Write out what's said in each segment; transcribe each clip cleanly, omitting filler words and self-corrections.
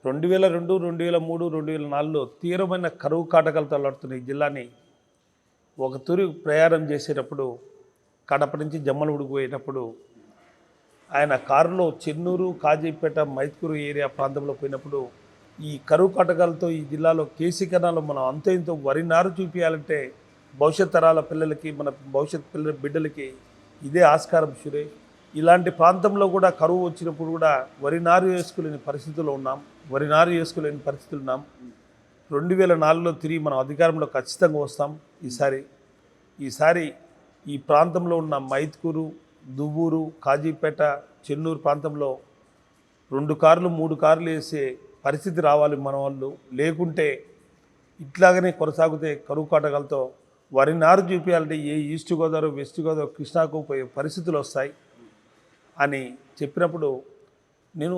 2002, 2003, 2004లో తీవ్రమైన కరువు కాటకాలతో అల్లాడుతున్న ఈ జిల్లాని ఒక తూరి ప్రయాణం చేసేటప్పుడు కడప నుంచి జమ్మలమడుగు పోయేటప్పుడు ఆయన కారులో చెన్నూరు, కాజీపేట, మైత్కూరు ఏరియా ప్రాంతంలో పోయినప్పుడు ఈ కరువు కాటకాలతో ఈ జిల్లాలో కేసీకరణలో మనం అంతో ఇంతో వరి నారు చూపించాలంటే భవిష్యత్ తరాల పిల్లలకి మన భవిష్యత్ బిడ్డలకి ఇదే ఆస్కారం సురేష్. ఇలాంటి ప్రాంతంలో కూడా కరువు వచ్చినప్పుడు కూడా వరి నారు వేసుకోలేని పరిస్థితుల్లో ఉన్నాం. 2004లో తిరిగి మనం అధికారంలో ఖచ్చితంగా వస్తాం. ఈసారి ఈ ప్రాంతంలో ఉన్న మైత్కూరు, దువ్వూరు, కాజీపేట, చెన్నూరు ప్రాంతంలో 2 కార్లు 3 కార్లు వేసే పరిస్థితి రావాలి మన వాళ్ళు. లేకుంటే ఇట్లాగనే కొనసాగితే కరువు కాటకాలతో వరి నారు చూపించాలంటే ఏ ఈస్ట్ గోదావరి, వెస్ట్ గోదావరి, కృష్ణాకు పోయే పరిస్థితులు వస్తాయి అని చెప్పినప్పుడు నేను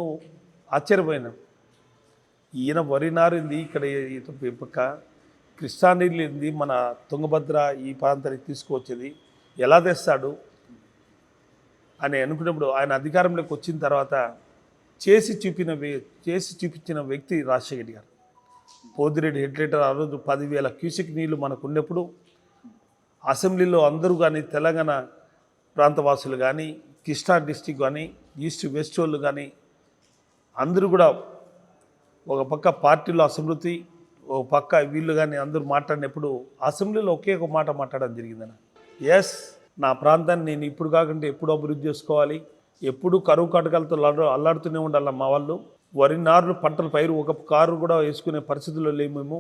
ఆశ్చర్యపోయాను. ఈయన వరి నారింది ఇక్కడ పక్క కృష్ణా నీళ్ళు ఏంది మన తుంగభద్ర ఈ ప్రాంతానికి తీసుకువచ్చేది ఎలా తెస్తాడు అని అనుకున్నప్పుడు ఆయన అధికారంలోకి వచ్చిన తర్వాత చేసి చూపించిన వ్యక్తి రాజశేఖర్ రెడ్డి గారు. పోదిరెడ్డి హెడ్లైటర్ ఆ రోజు 10,000 క్యూసెక్ నీళ్లు మనకు ఉన్నప్పుడు అసెంబ్లీలో అందరూ కానీ తెలంగాణ ప్రాంతవాసులు కానీ కృష్ణా డిస్టిక్ కానీ ఈస్ట్ వెస్ట్ వాళ్ళు కానీ అందరూ కూడా ఒక పక్క పార్టీలో అసమృద్ధి, ఒక పక్క వీళ్ళు కానీ అందరూ మాట్లాడినప్పుడు అసెంబ్లీలో ఒకే ఒక మాట మాట్లాడడం జరిగిందన్న. ఎస్, నా ప్రాంతాన్ని నేను ఇప్పుడు కాకుండా ఎప్పుడు అభివృద్ధి చేసుకోవాలి, ఎప్పుడు కరువు కాటకాలతో అల్లాడుతూనే ఉండాలి. మా వాళ్ళు వరి నారులు పంటల పైరు ఒక కారు కూడా వేసుకునే పరిస్థితుల్లో లేము మేము.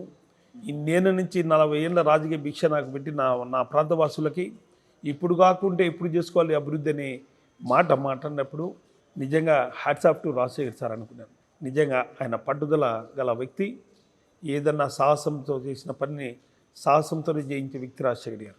నేను నుంచి 40 ఏళ్ళ రాజకీయ భిక్ష నాకు పెట్టి నా ప్రాంతవాసులకి ఇప్పుడు కాకుంటే ఎప్పుడు చేసుకోవాలి అభివృద్ధి అనే మాట మాట్లాడినప్పుడు నిజంగా hats off to Rajasekhar sir అనుకున్నాను. నిజంగా ఆయన పట్టుదల గల వ్యక్తి. ఏదన్నా సాహసంతో చేసిన పనిని సాహసంతో జయించే వ్యక్తి రాజశేఖర్ గారు.